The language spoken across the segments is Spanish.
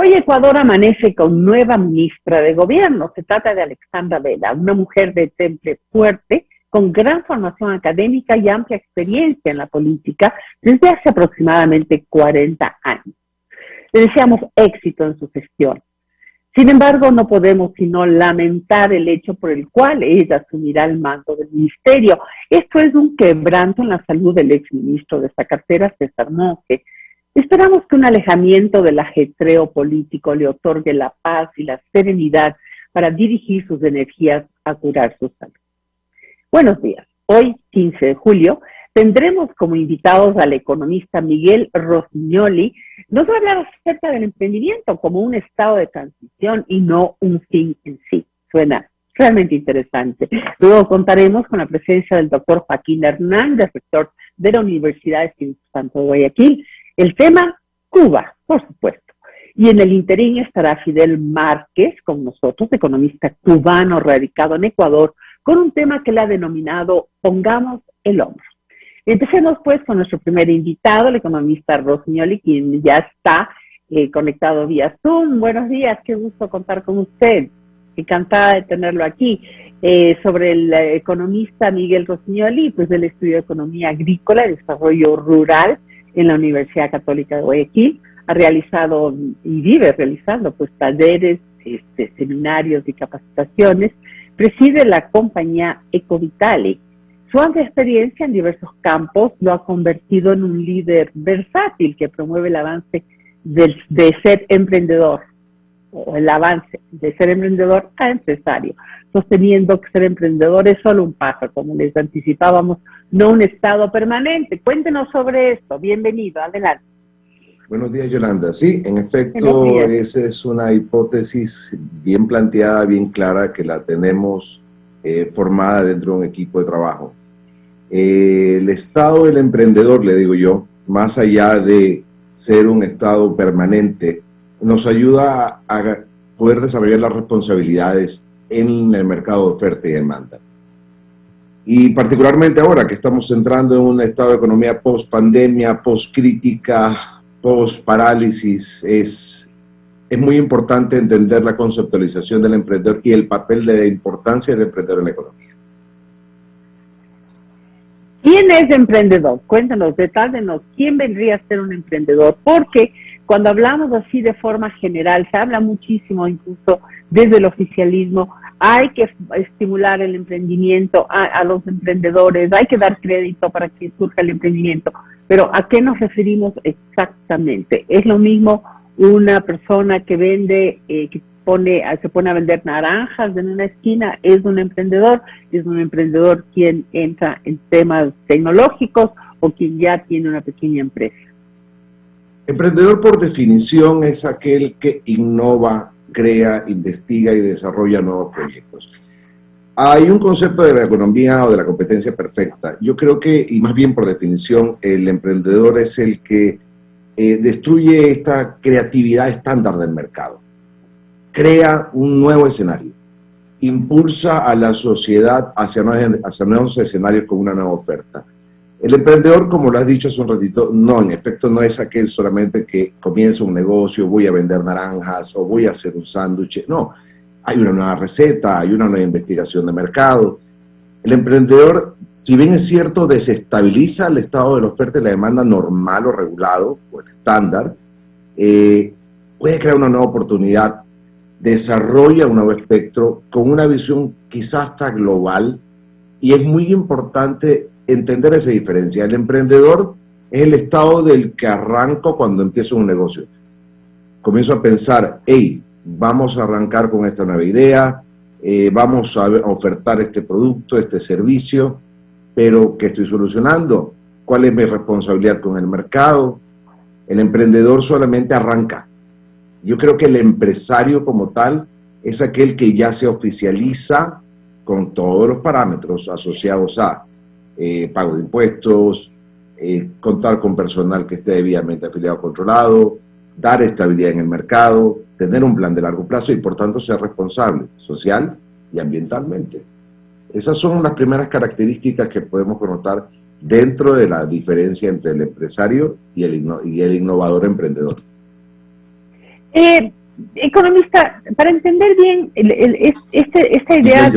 Hoy Ecuador amanece con nueva ministra de gobierno. Se trata de Alexandra Vela, una mujer de temple fuerte, con gran formación académica y amplia experiencia en la política desde hace aproximadamente 40 años. Le deseamos éxito en su gestión. Sin embargo, no podemos sino lamentar el hecho por el cual ella asumirá el mando del ministerio. Esto es un quebranto en la salud del exministro de esta cartera, César Monge. Esperamos que un alejamiento del ajetreo político le otorgue la paz y la serenidad para dirigir sus energías a curar su salud. Buenos días. Hoy, 15 de julio, tendremos como invitados al economista Miguel Rossignoli. Nos va a hablar acerca del emprendimiento como un estado de transición y no un fin en sí. Suena realmente interesante. Luego contaremos con la presencia del doctor Joaquín Hernández, rector de la Universidad Espíritu Santo de Guayaquil. El tema, Cuba, por supuesto. Y en el interín estará Fidel Márquez con nosotros, economista cubano radicado en Ecuador, con un tema que le ha denominado Pongamos el hombro. Empecemos pues con nuestro primer invitado, el economista Rossignoli, quien ya está conectado vía Zoom. Buenos días, qué gusto contar con usted. Encantada de tenerlo aquí. Sobre el economista Miguel Rossignoli, pues él estudió Economía Agrícola y Desarrollo Rural en la Universidad Católica de Guayaquil. Ha realizado y vive realizando pues talleres, seminarios y capacitaciones. Preside la compañía Ecovitali. Su amplia experiencia en diversos campos lo ha convertido en un líder versátil que promueve el avance de ser emprendedor, o el avance de ser emprendedor a empresario, sosteniendo que ser emprendedor es solo un paso, como les anticipábamos, no un estado permanente. Cuéntenos sobre esto. Bienvenido, adelante. Buenos días, Yolanda. Sí, en efecto, esa es una hipótesis bien planteada, bien clara, que la tenemos formada dentro de un equipo de trabajo. El estado del emprendedor, le digo yo, más allá de ser un estado permanente, nos ayuda a poder desarrollar las responsabilidades en el mercado de oferta y demanda. Y particularmente ahora que estamos entrando en un estado de economía post-pandemia, post-crítica, post-parálisis, es muy importante entender la conceptualización del emprendedor y el papel de la importancia del emprendedor en la economía. ¿Quién es emprendedor? Cuéntanos, detállenos, ¿quién vendría a ser un emprendedor? Porque cuando hablamos así de forma general, se habla muchísimo, incluso desde el oficialismo, hay que estimular el emprendimiento a los emprendedores, hay que dar crédito para que surja el emprendimiento. Pero ¿a qué nos referimos exactamente? ¿Es lo mismo una persona que vende, se pone a vender naranjas en una esquina? ¿Es un emprendedor? ¿Es un emprendedor quien entra en temas tecnológicos o quien ya tiene una pequeña empresa? Emprendedor, por definición, es aquel que innova, crea, investiga y desarrolla nuevos proyectos. Hay un concepto de la economía o de la competencia perfecta. Yo creo que, y más bien por definición, el emprendedor es el que destruye esta creatividad estándar del mercado. Crea un nuevo escenario. Impulsa a la sociedad hacia nuevos escenarios con una nueva oferta. El emprendedor, como lo has dicho hace un ratito, no, en efecto no es aquel solamente que comienza un negocio, voy a vender naranjas o voy a hacer un sándwich. No, hay una nueva receta, hay una nueva investigación de mercado. El emprendedor, si bien es cierto, desestabiliza el estado de la oferta y la demanda normal o regulado, o el estándar, puede crear una nueva oportunidad, desarrolla un nuevo espectro con una visión quizás hasta global, y es muy importante entender esa diferencia. El emprendedor es el estado del que arranco cuando empiezo un negocio. Comienzo a pensar, hey, vamos a arrancar con esta nueva idea, vamos a ofertar este producto, este servicio, pero ¿qué estoy solucionando? ¿Cuál es mi responsabilidad con el mercado? El emprendedor solamente arranca. Yo creo que el empresario como tal es aquel que ya se oficializa con todos los parámetros asociados a pago de impuestos, contar con personal que esté debidamente afiliado o controlado, dar estabilidad en el mercado, tener un plan de largo plazo y por tanto ser responsable social y ambientalmente. Esas son las primeras características que podemos connotar dentro de la diferencia entre el empresario y el innovador emprendedor. Economista, para entender bien esta idea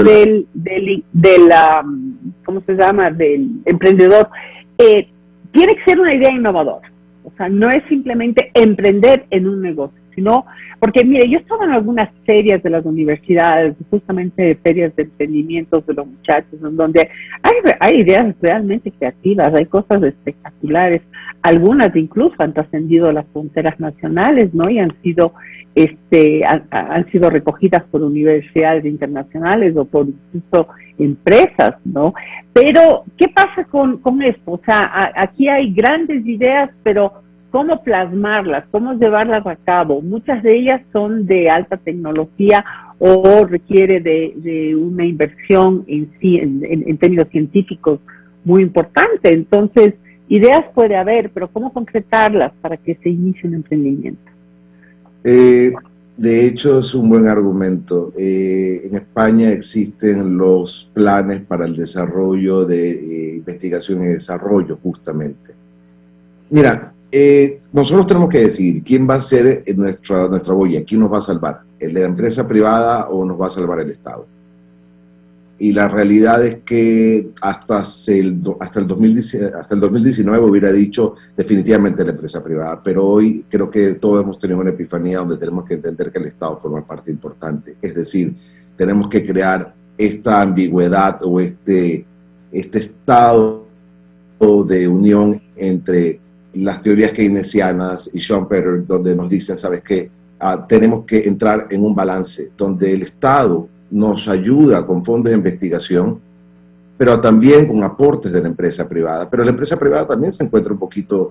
¿cómo se llama?, del emprendedor, tiene que ser una idea innovadora. O sea, no es simplemente emprender en un negocio, sino, porque mire, yo estaba en algunas ferias de las universidades, justamente ferias de emprendimientos de los muchachos, en donde hay ideas realmente creativas, hay cosas espectaculares, algunas incluso han trascendido las fronteras nacionales, ¿no? Y han sido recogidas por universidades internacionales o por incluso empresas, ¿no? Pero, ¿qué pasa con esto? O sea, aquí hay grandes ideas, pero ¿cómo plasmarlas? ¿Cómo llevarlas a cabo? Muchas de ellas son de alta tecnología o requiere de una inversión en términos científicos muy importante. Entonces, ideas puede haber, pero ¿cómo concretarlas para que se inicie un emprendimiento? De hecho, es un buen argumento. En España existen los planes para el desarrollo de investigación y desarrollo, justamente. Mira, nosotros tenemos que decidir quién va a ser nuestra boya, quién nos va a salvar, la empresa privada o nos va a salvar el Estado. Y la realidad es que hasta el 2019 hubiera dicho definitivamente la empresa privada, pero hoy creo que todos hemos tenido una epifanía donde tenemos que entender que el Estado forma parte importante. Es decir, tenemos que crear esta ambigüedad o este estado de unión entre las teorías keynesianas y Schumpeter, donde nos dicen, ¿sabes qué? Tenemos que entrar en un balance donde el Estado nos ayuda con fondos de investigación, pero también con aportes de la empresa privada. Pero la empresa privada también se encuentra un poquito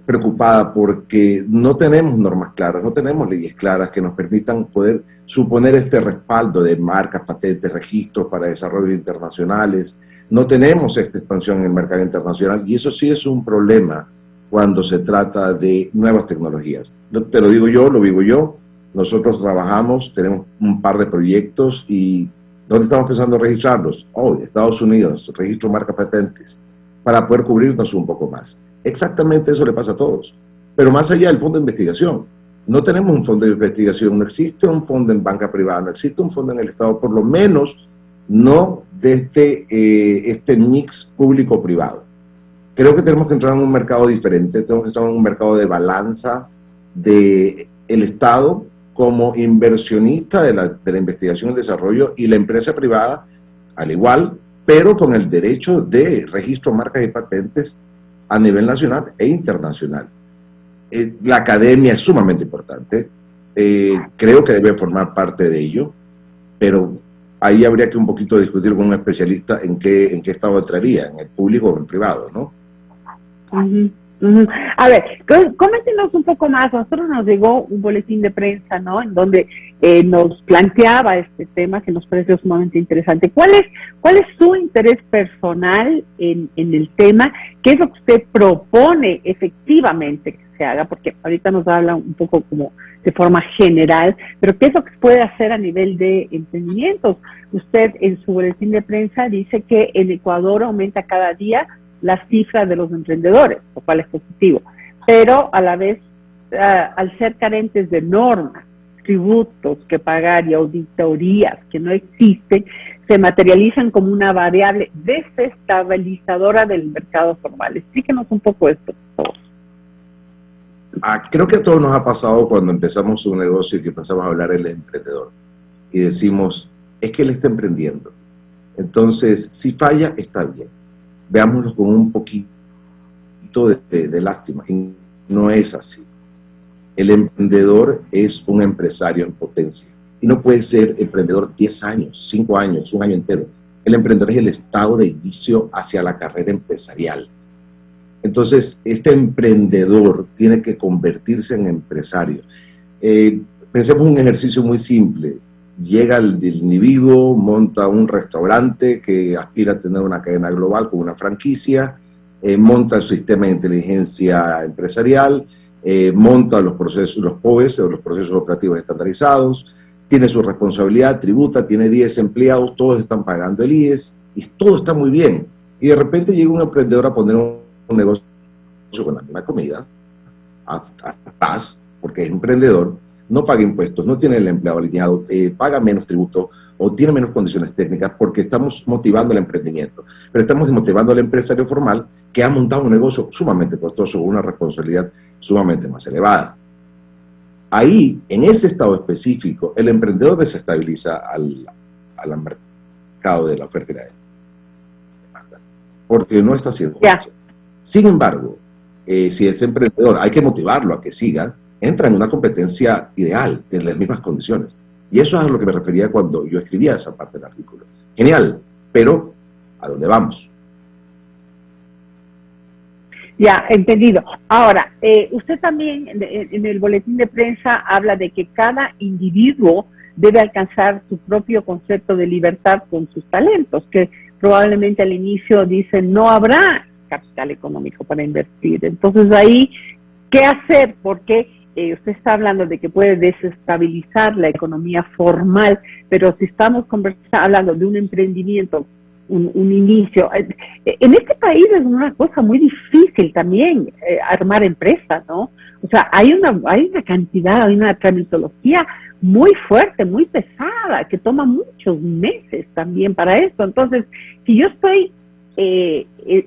preocupada porque no tenemos normas claras, no tenemos leyes claras que nos permitan poder suponer este respaldo de marcas, patentes, registros para desarrollos internacionales. No tenemos esta expansión en el mercado internacional y eso sí es un problema cuando se trata de nuevas tecnologías. Te lo digo yo, lo vivo yo. Nosotros trabajamos, tenemos un par de proyectos y ¿dónde estamos pensando registrarlos? Estados Unidos, registro marcas patentes, para poder cubrirnos un poco más. Exactamente eso le pasa a todos. Pero más allá del fondo de investigación, no tenemos un fondo de investigación, no existe un fondo en banca privada, no existe un fondo en el Estado, por lo menos no desde este mix público-privado. Creo que tenemos que entrar en un mercado diferente, tenemos que entrar en un mercado de balanza del Estado como inversionista de la investigación y desarrollo y la empresa privada al igual, pero con el derecho de registro, marcas y patentes a nivel nacional e internacional. La academia es sumamente importante, creo que debe formar parte de ello, pero ahí habría que un poquito discutir con un especialista en qué estado entraría, en el público o en el privado, ¿no? Uh-huh. A ver, coméntenos un poco más. A nosotros nos llegó un boletín de prensa, ¿no?, en donde nos planteaba este tema que nos parece sumamente interesante. ¿Cuál es su interés personal en el tema? ¿Qué es lo que usted propone efectivamente que se haga? Porque ahorita nos habla un poco como de forma general, pero ¿qué es lo que se puede hacer a nivel de emprendimientos? Usted en su boletín de prensa dice que en Ecuador aumenta cada día las cifras de los emprendedores, lo cual es positivo, pero a la vez, al ser carentes de normas, tributos que pagar y auditorías que no existen, se materializan como una variable desestabilizadora del mercado formal. Explíquenos un poco esto, por favor. Creo que a todos nos ha pasado cuando empezamos un negocio y que empezamos a hablar del emprendedor y decimos, es que él está emprendiendo. Entonces, si falla, está bien. Veámoslo con un poquito de lástima. Y no es así. El emprendedor es un empresario en potencia. Y no puede ser emprendedor 10 años, 5 años, un año entero. El emprendedor es el estado de inicio hacia la carrera empresarial. Entonces, este emprendedor tiene que convertirse en empresario. Pensemos un ejercicio muy simple. Llega el individuo, monta un restaurante que aspira a tener una cadena global con una franquicia, monta el sistema de inteligencia empresarial, monta los procesos, los POEs, o los procesos operativos estandarizados, tiene su responsabilidad, tributa, tiene 10 empleados, todos están pagando el IES, y todo está muy bien. Y de repente llega un emprendedor a poner un negocio con la misma comida, atrás, porque es emprendedor, no paga impuestos, no tiene el empleado alineado, paga menos tributo o tiene menos condiciones técnicas porque estamos motivando el emprendimiento. Pero estamos motivando al empresario formal que ha montado un negocio sumamente costoso, con una responsabilidad sumamente más elevada. Ahí, en ese estado específico, el emprendedor desestabiliza al mercado de la oferta y la demanda, porque no está haciendo eso. Sin embargo, si es emprendedor, hay que motivarlo a que siga, entra en una competencia ideal, en las mismas condiciones. Y eso es a lo que me refería cuando yo escribía esa parte del artículo. Genial, pero ¿a dónde vamos? Ya, entendido. Ahora, usted también en el boletín de prensa habla de que cada individuo debe alcanzar su propio concepto de libertad con sus talentos, que probablemente al inicio dicen no habrá capital económico para invertir. Entonces ahí, ¿qué hacer? Porque usted está hablando de que puede desestabilizar la economía formal, pero si estamos hablando de un emprendimiento, un inicio. En este país es una cosa muy difícil también armar empresas, ¿no? O sea, hay una cantidad, hay una tramitología muy fuerte, muy pesada, que toma muchos meses también para esto. Entonces, si yo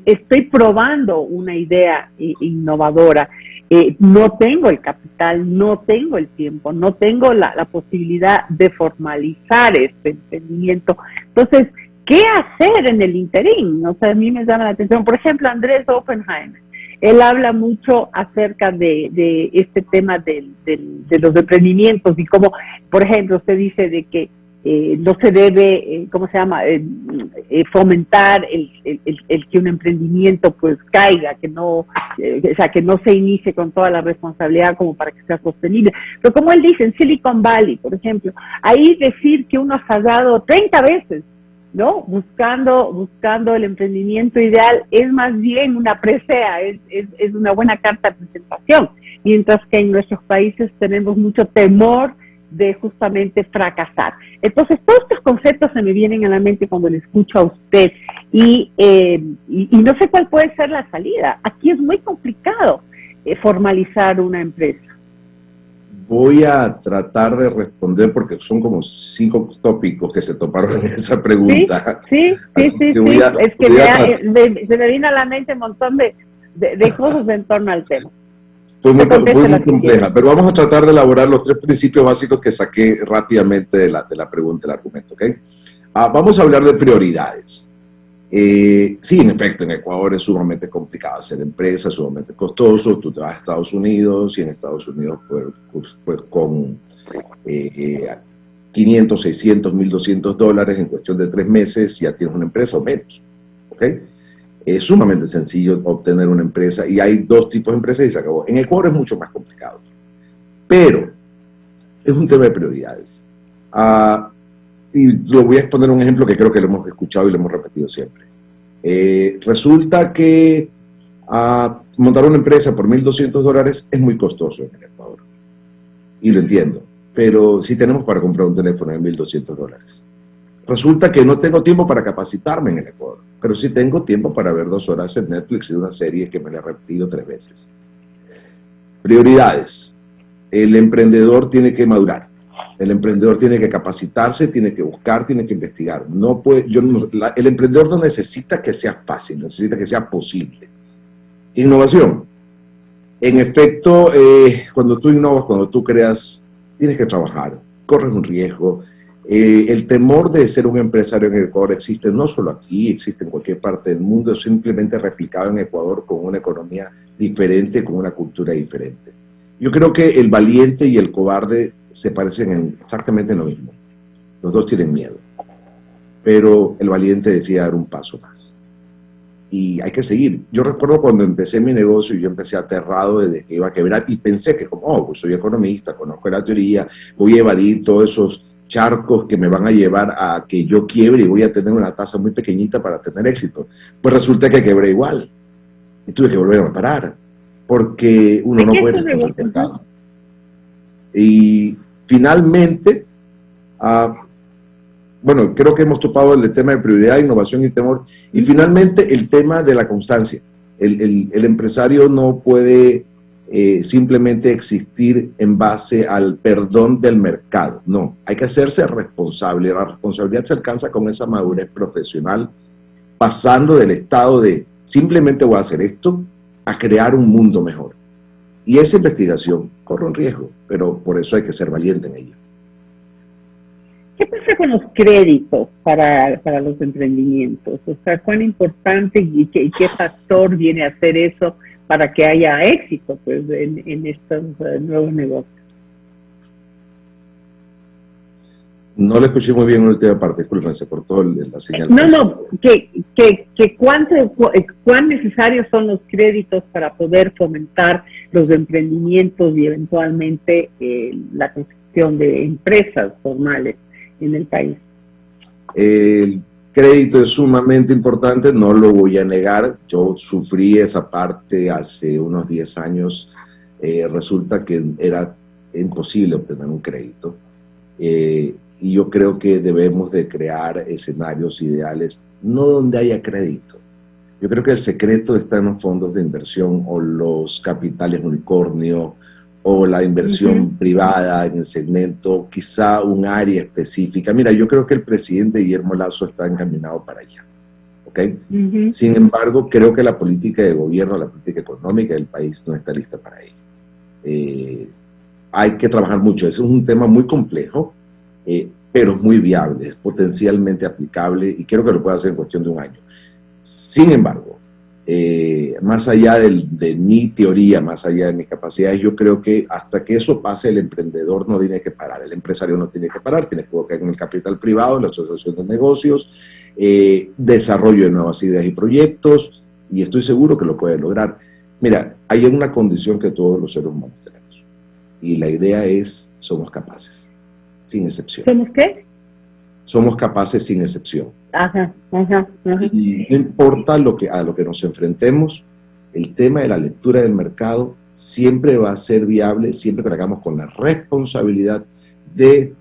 estoy probando una idea innovadora, no tengo el capital, no tengo el tiempo, no tengo la posibilidad de formalizar este emprendimiento. Entonces, ¿qué hacer en el interín? O sea, a mí me llama la atención. Por ejemplo, Andrés Oppenheimer, él habla mucho acerca de este tema de los emprendimientos y cómo, por ejemplo, usted dice de que no se debe, ¿cómo se llama?, fomentar el que un emprendimiento pues caiga, que no, o sea, que no se inicie con toda la responsabilidad como para que sea sostenible. Pero como él dice, en Silicon Valley, por ejemplo, ahí decir que uno ha fallado 30 veces, ¿no? Buscando el emprendimiento ideal es más bien una presea, es una buena carta de presentación, mientras que en nuestros países tenemos mucho temor de justamente fracasar. Entonces, todos estos conceptos se me vienen a la mente cuando le escucho a usted y no sé cuál puede ser la salida. Aquí es muy complicado formalizar una empresa. Voy a tratar de responder porque son como 5 tópicos que se toparon en esa pregunta. Sí. Es que se me vino a la mente un montón de cosas en torno al tema. Fue muy compleja, pero vamos a tratar de elaborar los 3 principios básicos que saqué rápidamente de la pregunta, del argumento, ¿ok? Vamos a hablar de prioridades. Sí, en efecto, en Ecuador es sumamente complicado hacer empresas, sumamente costoso. Tú te vas a Estados Unidos y en Estados Unidos pues con 500, 600, $1,200 en cuestión de 3 meses ya tienes una empresa o menos, ¿ok? Es sumamente sencillo obtener una empresa y hay 2 tipos de empresas y se acabó. En Ecuador es mucho más complicado, pero es un tema de prioridades. Y lo voy a exponer un ejemplo que creo que lo hemos escuchado y lo hemos repetido siempre. Resulta que montar una empresa por $1,200 es muy costoso en el Ecuador. Y lo entiendo, pero sí tenemos para comprar un teléfono de $1,200. Resulta que no tengo tiempo para capacitarme en el Ecuador, pero sí tengo tiempo para ver 2 horas en Netflix de una serie que me la he repetido 3 veces. Prioridades. El emprendedor tiene que madurar. El emprendedor tiene que capacitarse, tiene que buscar, tiene que investigar. El emprendedor no necesita que sea fácil, necesita que sea posible. Innovación. En efecto, cuando tú innovas, cuando tú creas, tienes que trabajar, corres un riesgo. El temor de ser un empresario en Ecuador existe no solo aquí, existe en cualquier parte del mundo, es simplemente replicado en Ecuador con una economía diferente, con una cultura diferente. Yo creo que el valiente y el cobarde se parecen exactamente en lo mismo. Los 2 tienen miedo, pero el valiente decide dar un paso más. Y hay que seguir. Yo recuerdo cuando empecé mi negocio, yo empecé aterrado de que iba a quebrar y pensé que como, pues soy economista, conozco la teoría, voy a evadir todos esos charcos que me van a llevar a que yo quiebre y voy a tener una tasa muy pequeñita para tener éxito. Pues resulta que quebré igual y tuve que volver a parar porque uno no puede estar contra el mercado. Y finalmente, bueno, creo que hemos topado el tema de prioridad, innovación y temor. Y finalmente el tema de la constancia. El empresario no puede simplemente existir en base al perdón del mercado. No, hay que hacerse responsable. La responsabilidad se alcanza con esa madurez profesional, pasando del estado de simplemente voy a hacer esto a crear un mundo mejor. Y esa investigación corre un riesgo, pero por eso hay que ser valiente en ello. ¿Qué pasa con los créditos para los emprendimientos? O sea, ¿cuán importante y qué factor viene a hacer eso para que haya éxito pues, en estos nuevos negocios? No le escuché muy bien la última parte, disculpen, se cortó la señal. No, ¿cuán necesarios son los créditos para poder fomentar los emprendimientos y eventualmente la construcción de empresas formales en el país? El crédito es sumamente importante, no lo voy a negar. Yo sufrí esa parte hace unos 10 años. Resulta que era imposible obtener un crédito. Y yo creo que debemos de crear escenarios ideales, no donde haya crédito. Yo creo que el secreto está en los fondos de inversión o los capitales unicornio o la inversión privada en el segmento, quizá un área específica. Mira, yo creo que el presidente Guillermo Lasso está encaminado para allá. ¿Okay? Sin embargo, creo que la política de gobierno, la política económica del país no está lista para ello. Hay que trabajar mucho. Ese es un tema muy complejo, pero es muy viable, es potencialmente aplicable y creo que lo puede hacer en cuestión de un año. Sin embargo, más allá de mi teoría, más allá de mis capacidades, yo creo que hasta que eso pase, el emprendedor no tiene que parar, el empresario no tiene que parar, tiene que buscar en el capital privado, la asociación de negocios, desarrollo de nuevas ideas y proyectos, y estoy seguro que lo puede lograr. Mira, hay una condición que todos los seres humanos tenemos, y la idea es, somos capaces. Sin excepción. ¿Somos qué? Somos capaces sin excepción. Ajá. Y no importa a lo que nos enfrentemos, el tema de la lectura del mercado siempre va a ser viable, siempre que lo hagamos con la responsabilidad de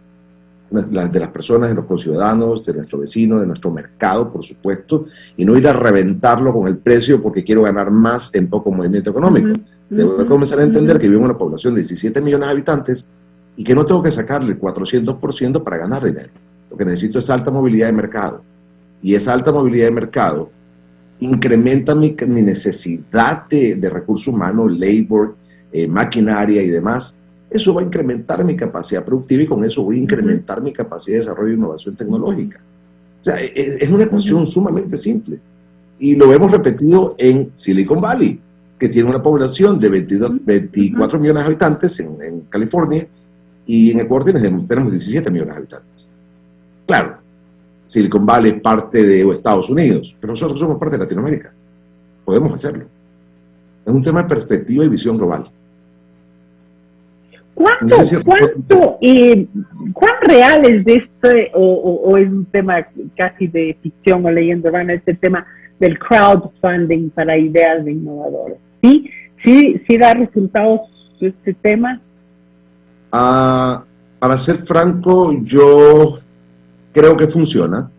las personas, de los conciudadanos, de nuestro vecino, de nuestro mercado, por supuesto, y no ir a reventarlo con el precio porque quiero ganar más en poco movimiento económico. Debo comenzar a entender que vivimos en una población de 17 millones de habitantes y que no tengo que sacarle el 400% para ganar dinero. Lo que necesito es alta movilidad de mercado. Y esa alta movilidad de mercado incrementa mi necesidad de recursos humanos, labor, maquinaria y demás. Eso va a incrementar mi capacidad productiva y con eso voy a incrementar mi capacidad de desarrollo e innovación tecnológica. O sea, es una ecuación sumamente simple. Y lo hemos repetido en Silicon Valley, que tiene una población de 24 millones de habitantes en California, y en Ecuador tenemos 17 millones de habitantes. Claro, Silicon Valley es parte de Estados Unidos, pero nosotros somos parte de Latinoamérica. Podemos hacerlo. Es un tema de perspectiva y visión global. ¿Cuán real es o es un tema casi de ficción o leyenda urbana, este tema del crowdfunding para ideas de innovadores? ¿Sí da resultados este tema? Para ser franco, yo creo que funciona.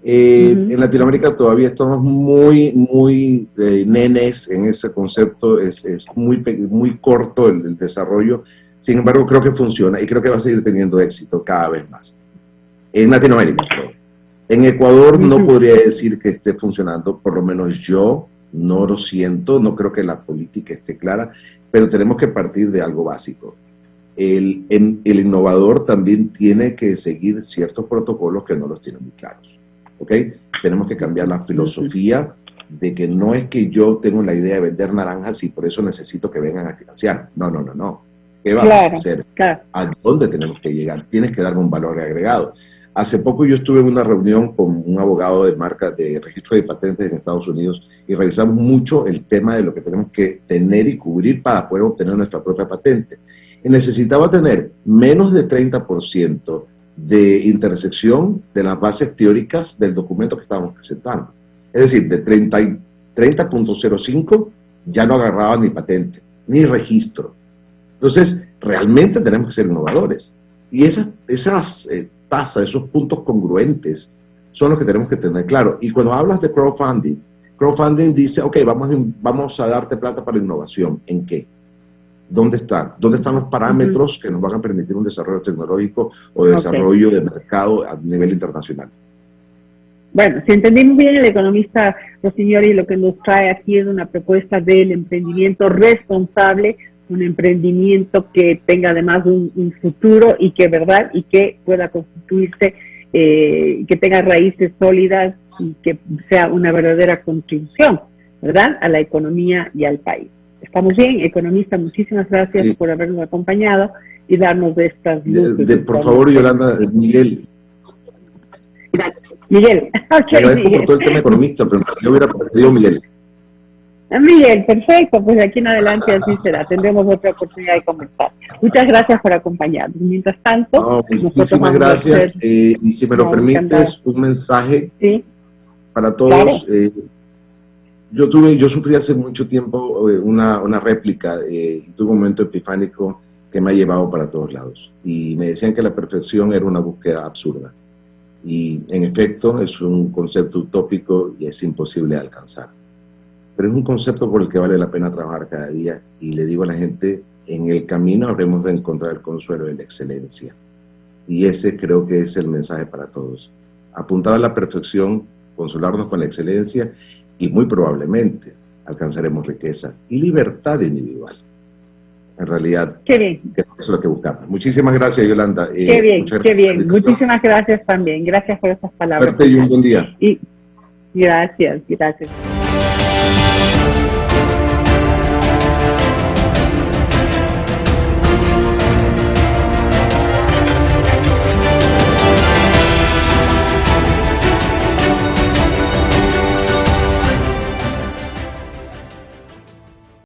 En Latinoamérica todavía estamos muy nenes en ese concepto, es muy corto el desarrollo. Sin embargo, creo que funciona y creo que va a seguir teniendo éxito cada vez más. En Latinoamérica, en Ecuador no podría decir que esté funcionando, por lo menos yo no lo siento, no creo que la política esté clara, pero tenemos que partir de algo básico. El innovador también tiene que seguir ciertos protocolos que no los tienen muy claros. ¿Okay? Tenemos que cambiar la filosofía de que no es que yo tengo la idea de vender naranjas y por eso necesito que vengan a financiar. No. ¿Qué vamos a hacer? Claro. ¿A dónde tenemos que llegar? Tienes que darme un valor agregado. Hace poco yo estuve en una reunión con un abogado de marca de registro de patentes en Estados Unidos y revisamos mucho el tema de lo que tenemos que tener y cubrir para poder obtener nuestra propia patente. Y necesitaba tener menos de 30% de intersección de las bases teóricas del documento que estábamos presentando. Es decir, de 30.05 ya no agarraba ni patente, ni registro. Entonces, realmente tenemos que ser innovadores. Y esas tasas, esos puntos congruentes, son los que tenemos que tener claro. Y cuando hablas de crowdfunding dice, ok, vamos a darte plata para innovación. ¿En qué? ¿Dónde están? ¿Dónde están los parámetros que nos van a permitir un desarrollo tecnológico o desarrollo de mercado a nivel internacional? Bueno, si entendimos bien, el economista Rossignoli lo que nos trae aquí es una propuesta del emprendimiento responsable, un emprendimiento que tenga además un futuro y que pueda constituirse, que tenga raíces sólidas y que sea una verdadera contribución, ¿verdad?, a la economía y al país. ¿Estamos bien, economista? Muchísimas gracias por habernos acompañado y darnos de estas luces. Por favor, Yolanda, Miguel. Gracias. Miguel. Okay, agradezco por todo el tema economista, pero yo hubiera preferido Miguel. Miguel, perfecto, pues de aquí en adelante así será, tendremos otra oportunidad de conversar. Muchas gracias por acompañnos. Mientras tanto, muchísimas gracias, y si me lo permites, un mensaje para todos. Claro. Yo sufrí hace mucho tiempo una réplica, y tuve un momento epifánico que me ha llevado para todos lados, y me decían que la perfección era una búsqueda absurda, y en efecto es un concepto utópico y es imposible de alcanzar. Pero es un concepto por el que vale la pena trabajar cada día, y le digo a la gente, en el camino habremos de encontrar el consuelo de la excelencia. Y ese creo que es el mensaje para todos. Apuntar a la perfección, consolarnos con la excelencia, y muy probablemente alcanzaremos riqueza y libertad individual. En realidad, eso es lo que buscamos. Muchísimas gracias, Yolanda. Qué bien. Muchísimas gracias también. Gracias por esas palabras. Suerte y un buen día. Gracias.